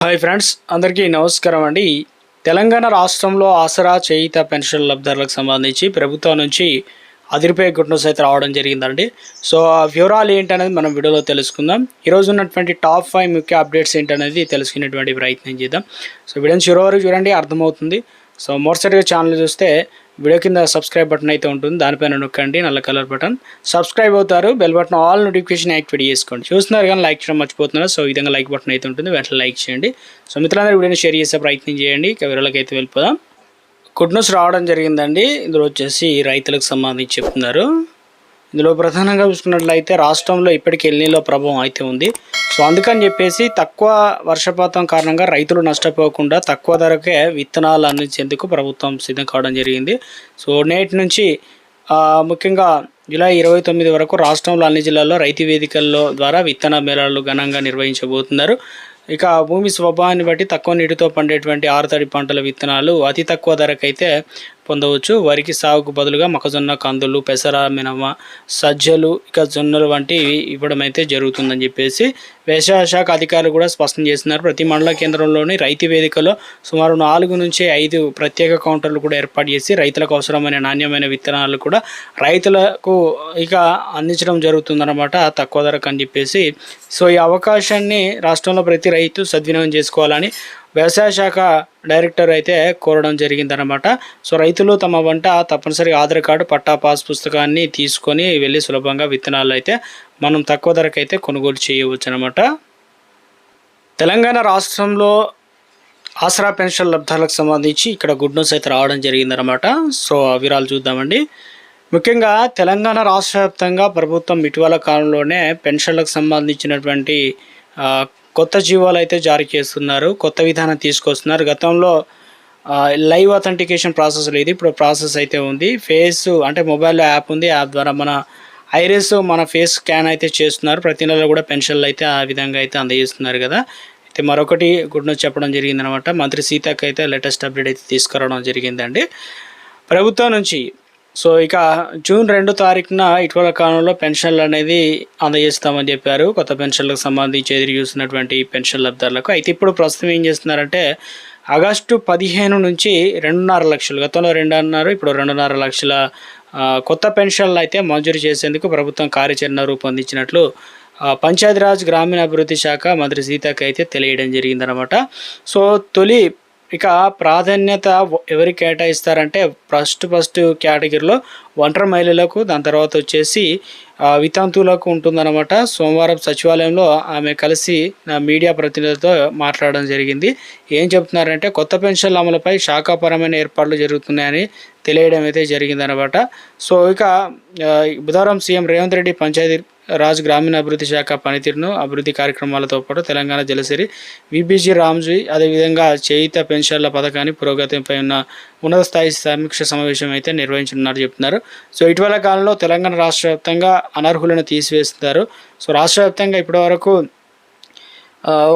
Hi friends, అందరికీ నమస్కారం అండి. తెలంగాణ రాష్ట్రంలో ఆసరా చేయిత పెన్షన్ లబ్ధిదారులకు సంబంధించి ప్రభుత్వం నుంచి అదిరిపోయే గుడ్ న్యూస్ అయితే రావడం జరిగిందండి. సో ఆ వివరాలు ఏంటనేది మనం వీడియోలో తెలుసుకుందాం. ఈరోజు ఉన్నటువంటి టాప్ 5 ముఖ్య అప్డేట్స్ ఏంటనేది తెలుసుకునేటువంటి ప్రయత్నం చేద్దాం. సో వీడియోని చివరి వరకు చూడండి, అర్థమవుతుంది. సో మొదటిసారిగా ఛానల్ చూస్తే వీడియో కింద సబ్స్క్రైబ్ బటన్ అయితే ఉంటుంది, దానిపైన నొక్కండి, నల్ల కలర్ బటన్. సబ్స్క్రైబ్ అవుతారు, bell button all notification activate చేసుకోండి. చూస్తున్నారు కానీ లైక్ చేయడం మర్చిపోతున్నారు. సో ఈ విధంగా లైక్ బటన్ అయితే ఉంటుంది, వెంటనే లైక్ చేయండి. సో మిత్రులందరూ వీడియోని షేర్ చేసే ప్రయత్నం చేయండి. ఇక వీడియోలోకి అయితే వెళ్ళిపోదాం. గుడ్ న్యూస్ రావడం జరిగిందండి. ఇందులో వచ్చేసి రైతులకు సంబంధించి చెప్తున్నారు. ఇందులో ప్రధానంగా చూసుకున్నట్లయితే రాష్ట్రంలో ఇప్పటికీ ఎల్‌నినో ప్రభావం అయితే ఉంది. సో అందుకని చెప్పేసి తక్కువ వర్షపాతం కారణంగా రైతులు నష్టపోకుండా తక్కువ ధరకే విత్తనాలు అందించేందుకు ప్రభుత్వం సిద్ధం కావడం జరిగింది. సో నేటి నుంచి ముఖ్యంగా జూలై 29 వరకు రాష్ట్రంలో అన్ని జిల్లాల్లో రైతు వేదికల్లో ద్వారా విత్తన మేళాలు ఘనంగా నిర్వహించబోతున్నారు. ఇక భూమి స్వభావాన్ని బట్టి తక్కువ నీటితో పండేటువంటి ఆరుతడి పంటల విత్తనాలు అతి తక్కువ ధరకైతే పొందవచ్చు. వరికి సాగుకు బదులుగా మొక్కజొన్న, కందులు, పెసర, మినమ, సజ్జలు, ఇక జొన్నలు వంటివి ఇవ్వడం అయితే జరుగుతుందని చెప్పేసి వ్యవసాయ శాఖ అధికారులు కూడా స్పష్టం చేస్తున్నారు. ప్రతి మండల కేంద్రంలోని రైతు వేదికలో సుమారు 4 నుంచి 5 ప్రత్యేక కౌంటర్లు కూడా ఏర్పాటు చేసి రైతులకు అవసరమైన నాణ్యమైన విత్తనాలు కూడా రైతులకు ఇక అందించడం జరుగుతుందన్నమాట, తక్కువ ధరకు అని చెప్పేసి. సో ఈ అవకాశాన్ని రాష్ట్రంలో ప్రతి రైతు సద్వినియోగం చేసుకోవాలని వ్యవసాయ శాఖ డైరెక్టర్ అయితే కోరడం జరిగిందనమాట. సో రైతులు తమ వంట తప్పనిసరిగా ఆధార్ కార్డు, పట్టా, పాస్ పుస్తకాన్ని తీసుకొని వెళ్ళి సులభంగా విత్తనాలు అయితే మనం తక్కువ ధరకు అయితే కొనుగోలు చేయవచ్చు అనమాట. తెలంగాణ రాష్ట్రంలో ఆసరా పెన్షన్ లబ్ధాలకు సంబంధించి ఇక్కడ గుడ్ న్యూస్ అయితే రావడం జరిగిందనమాట. సో ఆ వివరాలు చూద్దామండి. ముఖ్యంగా తెలంగాణ రాష్ట్ర వ్యాప్తంగా ప్రభుత్వం ఇటీవల కాలంలోనే పెన్షన్లకు సంబంధించినటువంటి కొత్త జీవోలు అయితే జారీ చేస్తున్నారు, కొత్త విధానం తీసుకొస్తున్నారు. గతంలో లైవ్ అథెంటికేషన్ ప్రాసెస్ లేదు, ఇప్పుడు ప్రాసెస్ అయితే ఉంది. ఫేస్ అంటే మొబైల్లో యాప్ ఉంది, యాప్ ద్వారా మన ఐరిస్ మన ఫేస్ స్కాన్ అయితే చేస్తున్నారు. ప్రతి నెల కూడా పెన్షన్లు అయితే ఆ విధంగా అయితే అందజేస్తున్నారు కదా. అయితే మరొకటి గుడ్ న్యూస్ చెప్పడం జరిగిందనమాట. మంత్రి సీతక్క అయితే లేటెస్ట్ అప్డేట్ అయితే తీసుకురావడం జరిగిందండి ప్రభుత్వం నుంచి. సో ఇక జూన్ 2 తారీఖున ఇటీవల కాలంలో పెన్షన్లు అనేది అందజేస్తామని చెప్పారు, కొత్త పెన్షన్లకు సంబంధించి ఎదురు చూస్తున్నటువంటి పెన్షన్ లబ్ధారులకు. అయితే ఇప్పుడు ప్రస్తుతం ఏం చేస్తున్నారంటే ఆగస్టు 15 నుంచి 2.5 లక్షలు, గతంలో 2 అన్నారు, ఇప్పుడు 2.5 లక్షల కొత్త పెన్షన్లు అయితే మంజూరు చేసేందుకు ప్రభుత్వం కార్యాచరణ రూపొందించినట్లు పంచాయతీరాజ్ గ్రామీణాభివృద్ధి శాఖ మంత్రి సీతక్క అయితే తెలియడం జరిగిందనమాట. సో తొలి ఇక ప్రాధాన్యత ఎవరికి కేటాయిస్తారంటే ఫస్ట్ కేటగిరీలో ఒంటరి మహిళలకు, దాని తర్వాత వచ్చేసి వితంతువులకు ఉంటుందన్నమాట. సోమవారం సచివాలయంలో ఆమె కలిసి మీడియా ప్రతినిధులతో మాట్లాడడం జరిగింది. ఏం చెప్తున్నారంటే కొత్త పెన్షన్ల అమలుపై శాఖాపరమైన ఏర్పాట్లు జరుగుతున్నాయని తెలియడం అయితే జరిగిందనమాట. సో ఇక బుధవారం సీఎం రేవంత్ రెడ్డి పంచాయతీ రాజ్ గ్రామీణాభివృద్ధి శాఖ పనితీరును, అభివృద్ధి కార్యక్రమాలతో పాటు తెలంగాణ జలసిరి, విబిజి రామ్జీ, అదేవిధంగా చేయిత పెన్షన్ల పథకాన్ని పురోగతిపై ఉన్న ఉన్నత స్థాయి సమీక్ష సమావేశం అయితే నిర్వహించనున్నారు చెప్తున్నారు. సో ఇటీవల కాలంలో తెలంగాణ రాష్ట్ర వ్యాప్తంగా అనర్హులను తీసివేస్తున్నారు. సో రాష్ట్ర వ్యాప్తంగా ఇప్పటివరకు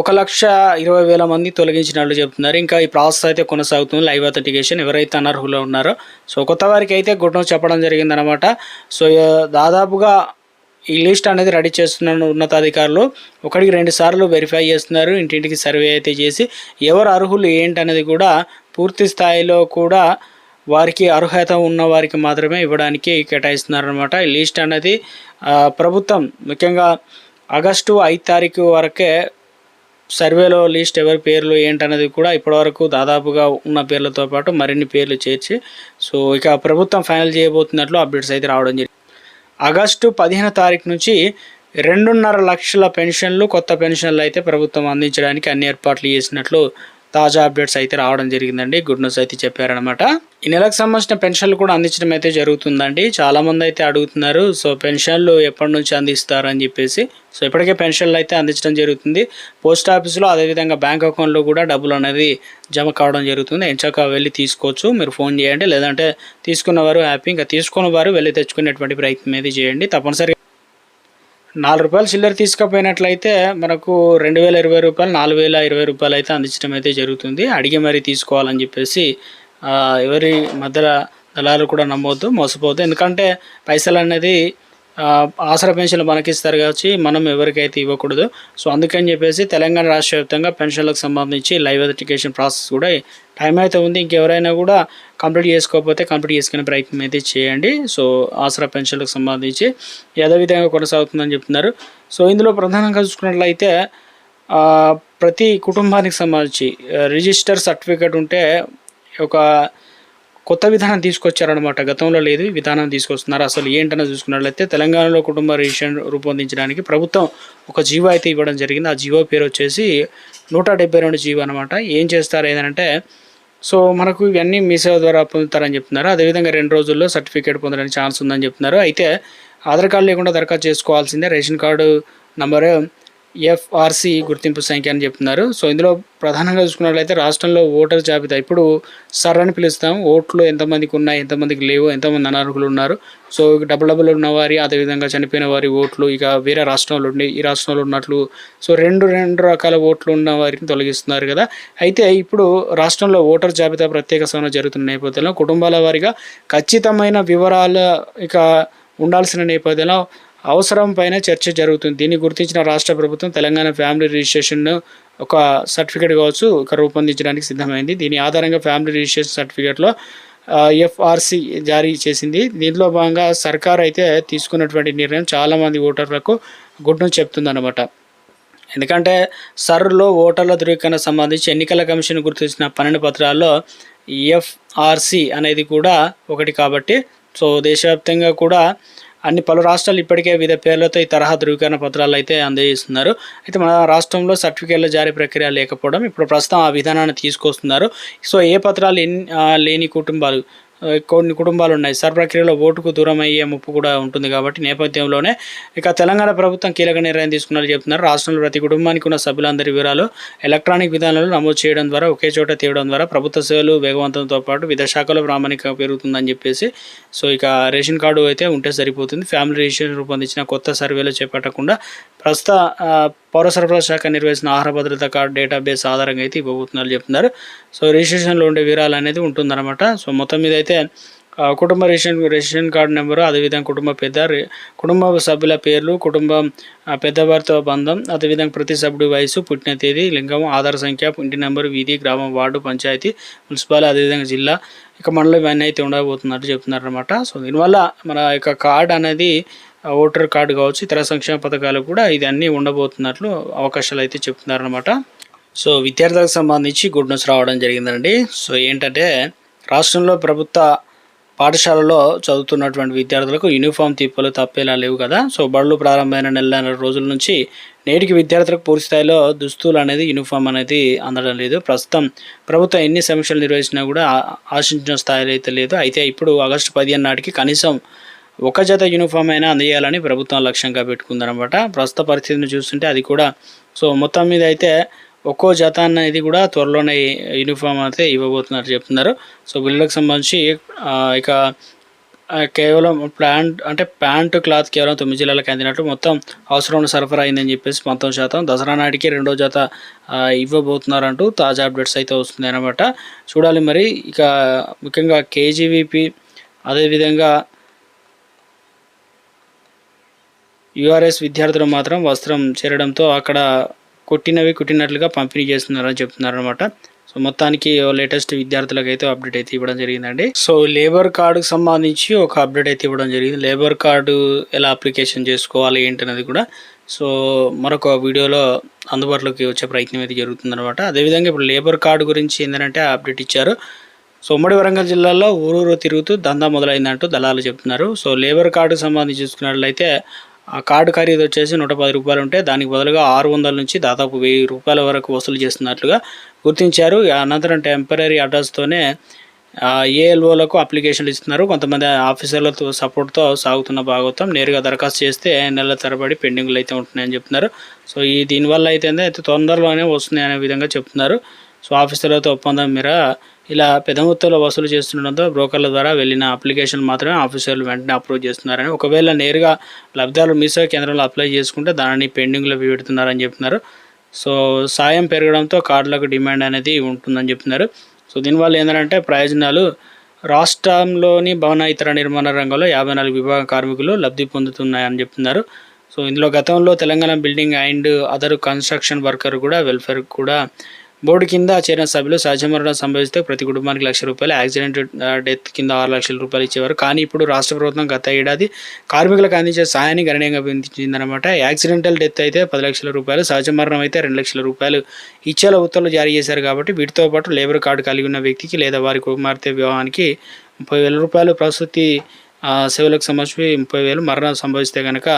1,20,000 మంది తొలగించినట్లు చెప్తున్నారు. ఇంకా ఈ ప్రాసెస్ అయితే కొనసాగుతుంది, లైవ్ అథెంటికేషన్. ఎవరైతే అనర్హులు ఉన్నారో సో కొత్త వారికి అయితే గుడ్ న్యూస్ చెప్పడం జరిగిందనమాట. సో దాదాపుగా ఈ లిస్ట్ అనేది రెడీ చేస్తున్న ఉన్నతాధికారులు 1-2 సార్లు వెరిఫై చేస్తున్నారు, ఇంటింటికి సర్వే అయితే చేసి ఎవరు అర్హులు ఏంటనేది కూడా పూర్తి స్థాయిలో కూడా వారికి అర్హత ఉన్న వారికి మాత్రమే ఇవ్వడానికి కేటాయిస్తున్నారనమాట. ఈ లిస్ట్ అనేది ప్రభుత్వం ముఖ్యంగా ఆగస్టు 5 తారీఖు వరకే సర్వేలో లిస్ట్ ఎవరి పేర్లు ఏంటనేది కూడా ఇప్పటివరకు దాదాపుగా ఉన్న పేర్లతో పాటు మరిన్ని పేర్లు చేర్చి సో ఇక ప్రభుత్వం ఫైనల్ చేయబోతున్నట్లు అప్డేట్స్ అయితే రావడం జరిగింది. ఆగస్టు 15 తారీఖు నుంచి 2.5 లక్షల పెన్షన్లు, కొత్త పెన్షన్లు అయితే ప్రభుత్వం అందించడానికి అన్ని ఏర్పాట్లు చేసినట్లు తాజా అప్డేట్స్ అయితే రావడం జరిగిందండి. గుడ్ న్యూస్ అయితే చెప్పారనమాట. ఈ నెలకు సంబంధించిన పెన్షన్లు కూడా అందించడం అయితే జరుగుతుందండి. చాలామంది అయితే అడుగుతున్నారు, సో పెన్షన్లు ఎప్పటి నుంచి అందిస్తారని చెప్పేసి. సో ఇప్పటికే పెన్షన్లు అయితే అందించడం జరుగుతుంది. పోస్ట్ ఆఫీసులో, అదేవిధంగా బ్యాంక్ అకౌంట్లో కూడా డబ్బులు అనేది జమ కావడం జరుగుతుంది. ఎంచక్క వెళ్ళి తీసుకోవచ్చు, మీరు ఫోన్ చేయండి. లేదంటే తీసుకున్నవారు హ్యాపీ, ఇంకా తీసుకున్న వారు వెళ్ళి తెచ్చుకునేటువంటి ప్రయత్నం అయితే చేయండి. తప్పనిసరిగా ₹4 చిల్లర తీసుకపోయినట్లయితే మనకు 2,020 రూపాయలు, 4,020 రూపాయలు అయితే అందించడం అయితే జరుగుతుంది. అడిగి మరీ తీసుకోవాలని చెప్పేసి ఎవరి మధ్యలో దళాలు కూడా నమ్మవద్దు, మోసపోవద్దు. ఎందుకంటే పైసలు అనేది ఆసరా పెన్షన్లు మనకిస్తారు కాబట్టి మనం ఎవరికైతే ఇవ్వకూడదు. సో అందుకని చెప్పేసి తెలంగాణ రాష్ట్ర వ్యాప్తంగా పెన్షన్లకు సంబంధించి లైవ్ వెరిఫికేషన్ ప్రాసెస్ కూడా టైం అయితే ఉంది. ఇంకెవరైనా కూడా కంప్లీట్ చేసుకోకపోతే కంప్లీట్ చేసుకునే ప్రయత్నం అయితే చేయండి. సో ఆసరా పెన్షన్లకు సంబంధించి యథావిధంగా కొనసాగుతుందని చెప్తున్నారు. సో ఇందులో ప్రధానంగా చూసుకున్నట్లయితే ప్రతి కుటుంబానికి సంబంధించి రిజిస్టర్ సర్టిఫికేట్ ఉంటే ఒక కొత్త విధానం తీసుకొచ్చారనమాట. గతంలో లేదు, విధానం తీసుకొస్తున్నారు. అసలు ఏంటనే చూసుకున్నట్లయితే తెలంగాణలో కుటుంబ రిజిస్ట్రేషన్ రూపొందించడానికి ప్రభుత్వం ఒక జీవో అయితే ఇవ్వడం జరిగింది. ఆ జీవో పేరు వచ్చేసి 172 జీవో అనమాట. ఏం చేస్తారు ఏంటంటే, సో మనకు ఇవన్నీ మీ సేవ ద్వారా పొందుతారని చెప్తున్నారు. అదేవిధంగా 2 రోజుల్లో సర్టిఫికేట్ పొందడానికి ఛాన్స్ ఉందని చెప్తున్నారు. అయితే ఆధార్ కార్డు లేకుండా దరఖాస్తు చేసుకోవాల్సిందే. రేషన్ కార్డు నంబరు ఎఫ్ఆర్సి గుర్తింపు సంఖ్య అని చెప్తున్నారు. సో ఇందులో ప్రధానంగా చూసుకున్నట్లయితే రాష్ట్రంలో ఓటర్ జాబితా ఇప్పుడు సర్ అని పిలుస్తాం. ఓట్లు ఎంతమందికి ఉన్నాయి, ఎంతమందికి లేవు, ఎంతమంది అనర్హులు ఉన్నారు, సో డబుల్ ఉన్నవారి, అదేవిధంగా చనిపోయిన వారి ఓట్లు ఇక వేరే రాష్ట్రంలో ఉండి ఈ రాష్ట్రంలో ఉన్నట్లు సో రెండు రకాల ఓట్లు ఉన్న వారిని తొలగిస్తున్నారు కదా. అయితే ఇప్పుడు రాష్ట్రంలో ఓటర్ జాబితా ప్రత్యేక సవరణ జరుగుతున్న నేపథ్యంలో కుటుంబాల వారిగా ఖచ్చితమైన వివరాలు ఇక ఉండాల్సిన నేపథ్యంలో అవసరం పైన చర్చ జరుగుతుంది. దీన్ని గుర్తించిన రాష్ట్ర ప్రభుత్వం తెలంగాణ ఫ్యామిలీ రిజిస్ట్రేషన్ ఒక సర్టిఫికేట్ కావచ్చు ఇక రూపొందించడానికి సిద్ధమైంది. దీని ఆధారంగా ఫ్యామిలీ రిజిస్ట్రేషన్ సర్టిఫికేట్లో ఎఫ్ఆర్సి జారీ చేసింది. దీంట్లో భాగంగా సర్కార్ అయితే తీసుకున్నటువంటి నిర్ణయం చాలామంది ఓటర్లకు గుడ్ న్యూస్ చెప్తుందన్నమాట. ఎందుకంటే సర్లో ఓటర్ల ధృవీకరణ సంబంధించి ఎన్నికల కమిషన్ గుర్తించిన 12 పత్రాల్లో ఎఫ్ఆర్సి అనేది కూడా ఒకటి కాబట్టి సో దేశవ్యాప్తంగా కూడా పలు రాష్ట్రాలు ఇప్పటికే వివిధ పేర్లతో ఈ తరహా ధృవీకరణ పత్రాలు అయితే అందజేస్తున్నారు. అయితే మన రాష్ట్రంలో సర్టిఫికేట్ల జారీ ప్రక్రియ లేకపోవడం ఇప్పుడు ప్రస్తుతం ఆ విధానాన్ని తీసుకొస్తున్నారు. సో ఏ పత్రాలు లేని కుటుంబాలు కొన్ని కుటుంబాలు ఉన్నాయి. సర్ ప్రక్రియలో ఓటుకు దూరం అయ్యే ముప్పు కూడా ఉంటుంది కాబట్టి నేపథ్యంలోనే ఇక తెలంగాణ ప్రభుత్వం కీలక నిర్ణయం తీసుకున్నట్లు చెప్తున్నారు. రాష్ట్రంలో ప్రతి కుటుంబానికి ఉన్న సభ్యులందరి వివరాలు ఎలక్ట్రానిక్ విధానంలో నమోదు చేయడం ద్వారా ఒకే చోట తీయడం ద్వారా ప్రభుత్వ సేవలు వేగవంతంతో పాటు వివిధ శాఖల ప్రామాణిక పెరుగుతుందని చెప్పేసి సో ఇక రేషన్ కార్డు అయితే ఉంటే సరిపోతుంది. ఫ్యామిలీ రిజిస్ట్రేషన్ రూపొందించిన కొత్త సర్వేలు చేపట్టకుండా ప్రస్తుత పౌర సరఫరా శాఖ నిర్వహించిన ఆహార భద్రత కార్డు డేటాబేస్ ఆధారంగా అయితే ఇవ్వబోతున్నారు చెప్తున్నారు. సో రిజిస్ట్రేషన్లో ఉండే వివరాలు అనేది ఉంటుందన్నమాట. సో మొత్తం మీద అయితే కుటుంబ రేషన్ కార్డు నెంబరు, అదేవిధంగా కుటుంబ సభ్యుల పేర్లు, కుటుంబం పెద్దవారితో బంధం, అదేవిధంగా ప్రతి సభ్యుడి వయసు, పుట్టిన తేదీ, లింగం, ఆధార్ సంఖ్య, ఇంటి నెంబరు, వీధి, గ్రామం, వార్డు, పంచాయతీ, మున్సిపాలిటీ, అదేవిధంగా జిల్లా ఇక మండలం ఇవన్నీ అయితే ఉండబోతున్నట్టు చెప్తున్నారు అనమాట. సో దీనివల్ల మన యొక్క కార్డు అనేది ఓటర్ కార్డు కావచ్చు, ఇతర సంక్షేమ పథకాలు కూడా ఇది అన్నీ ఉండబోతున్నట్లు అవకాశాలు అయితే చెప్తున్నారనమాట. సో విద్యార్థులకు సంబంధించి గుడ్ న్యూస్ రావడం జరిగిందండి. సో ఏంటంటే రాష్ట్రంలో ప్రభుత్వ పాఠశాలలో చదువుతున్నటువంటి విద్యార్థులకు యూనిఫామ్ తిప్పలు తప్పేలా లేవు కదా. సో బడులు ప్రారంభమైన నెల రోజుల నుంచి నేటికి విద్యార్థులకు పూర్తి స్థాయిలో దుస్తులు అనేది యూనిఫామ్ అనేది అందడం లేదు. ప్రస్తుతం ప్రభుత్వం ఎన్ని సమీక్షలు నిర్వహించినా కూడా ఆశించిన స్థాయిలో అయితే లేదు. అయితే ఇప్పుడు ఆగస్టు 15 నాటికి కనీసం ఒక జత యూనిఫామ్ అయినా అందజేయాలని ప్రభుత్వం లక్ష్యంగా పెట్టుకుందనమాట. ప్రస్తుత పరిస్థితిని చూస్తుంటే అది కూడా సో మొత్తం మీద అయితే ఒక్కో జత అనేది కూడా త్వరలోనే యూనిఫామ్ అయితే ఇవ్వబోతున్నారు చెప్తున్నారు. సో బిల్లులకు సంబంధించి ఇక కేవలం ప్యాంటు క్లాత్ కేవలం 9 జిల్లాలకు అందినట్టు మొత్తం అవసరం సరఫరా అయిందని చెప్పేసి 19%, దసరా నాటికి 2వ జత ఇవ్వబోతున్నారంటూ తాజా అప్డేట్స్ అయితే వస్తుంది అనమాట. చూడాలి మరి. ఇక ముఖ్యంగా కేజీవీపీ అదేవిధంగా యూఆర్ఎస్ విద్యార్థులు మాత్రం వస్త్రం చేరడంతో అక్కడ కుట్టినట్లుగా పంపిణీ చేస్తున్నారని చెప్తున్నారు అనమాట. సో మొత్తానికి లేటెస్ట్ విద్యార్థులకు అయితే అప్డేట్ అయితే ఇవ్వడం జరిగిందండి. సో లేబర్ కార్డుకు సంబంధించి ఒక అప్డేట్ అయితే ఇవ్వడం జరిగింది. లేబర్ కార్డు ఎలా అప్లికేషన్ చేసుకోవాలి ఏంటనేది కూడా సో మరొక వీడియోలో అందుబాటులోకి వచ్చే ప్రయత్నం అయితే జరుగుతుందన్నమాట. అదేవిధంగా ఇప్పుడు లేబర్ కార్డు గురించి ఏంటంటే అప్డేట్ ఇచ్చారు. సో ఉమ్మడి వరంగల్ జిల్లాలో ఊరూరు తిరుగుతూ దందా మొదలైందంటూ దళాలు చెప్తున్నారు. సో లేబర్ కార్డుకు సంబంధించి చూసుకున్నట్లయితే ఆ కార్డు ఖరీదు వచ్చేసి 110 రూపాయలు ఉంటే దానికి బదులుగా 600 నుంచి దాదాపు 1000 రూపాయల వరకు వసూలు చేస్తున్నట్లుగా గుర్తించారు. అనంతరం టెంపరీ అడ్రస్తోనే ఏఎల్ఓలకు అప్లికేషన్లు ఇస్తున్నారు. కొంతమంది ఆఫీసర్లతో సపోర్ట్తో సాగుతున్న భాగవతం నేరుగా దరఖాస్తు చేస్తే నెలల తరబడి పెండింగ్లు అయితే ఉంటున్నాయని చెప్తున్నారు. సో దీనివల్ల అయితే తొందరలోనే వస్తుంది అనే విధంగా చెప్తున్నారు. సో ఆఫీసర్లతో ఒప్పందం మేర ఇలా పెద్ద మొత్తంలో వసూలు చేస్తుండడంతో బ్రోకర్ల ద్వారా వెళ్ళిన అప్లికేషన్ మాత్రమే ఆఫీసర్లు వెంటనే అప్రూవ్ చేస్తున్నారని, ఒకవేళ నేరుగా లబ్ధిదారులు మీ సేవా కేంద్రంలో అప్లై చేసుకుంటే దానిని పెండింగ్లో పెడుతున్నారని చెప్తున్నారు. సో సాయం పెరగడంతో కార్డులకు డిమాండ్ అనేది ఉంటుందని చెప్తున్నారు. సో దీనివల్ల ఏంటంటే ప్రయోజనాలు రాష్ట్రంలోని భవన ఇతర నిర్మాణ రంగంలో 54 విభాగ కార్మికులు లబ్ధి పొందుతున్నాయని చెప్తున్నారు. సో ఇందులో గతంలో Telangana building and other construction worker కూడా వెల్ఫేర్ కూడా బోర్డు కింద చేరిన సభ్యులు సహజ మరణం సంభవిస్తే ప్రతి కుటుంబానికి ₹1,00,000, యాక్సిడెంట్ డెత్ కింద ₹6,00,000 ఇచ్చేవారు. కానీ ఇప్పుడు రాష్ట్ర ప్రభుత్వం గత ఏడాది కార్మికులకు అందించే సహాయాన్ని గణనీయంగా పెంచిందనమాట. యాక్సిడెంటల్ డెత్ అయితే ₹10,00,000, సహజ మరణం అయితే ₹2,00,000 ఇచ్చేలా ఉత్తర్వులు జారీ చేశారు. కాబట్టి వీటితో పాటు లేబర్ కార్డు కలిగి ఉన్న వ్యక్తికి లేదా వారి కుమార్తె వివాహానికి ₹30,000, ప్రసూతి సేవలకు సంబంధించి 30,000, మరణం సంభవిస్తే కనుక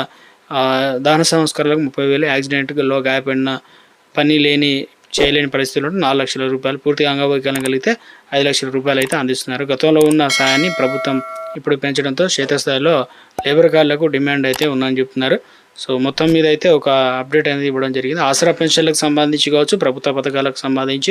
దహన సంస్కారాలకు 30,000, యాక్సిడెంట్లో గాయపడిన పని చేయలేని పరిస్థితుల్లో ₹4,00,000, పూర్తిగా అంగవైకల్యం కలిగితే ₹5,00,000 అయితే అందిస్తున్నారు. గతంలో ఉన్న సాయాన్ని ప్రభుత్వం ఇప్పుడు పెంచడంతో క్షేత్రస్థాయిలో లేబర్ కార్డులకు డిమాండ్ అయితే ఉందని చెప్తున్నారు. సో మొత్తం మీద అయితే ఒక అప్డేట్ అనేది ఇవ్వడం జరిగింది. ఆసరా పెన్షన్లకు సంబంధించి కావచ్చు, ప్రభుత్వ పథకాలకు సంబంధించి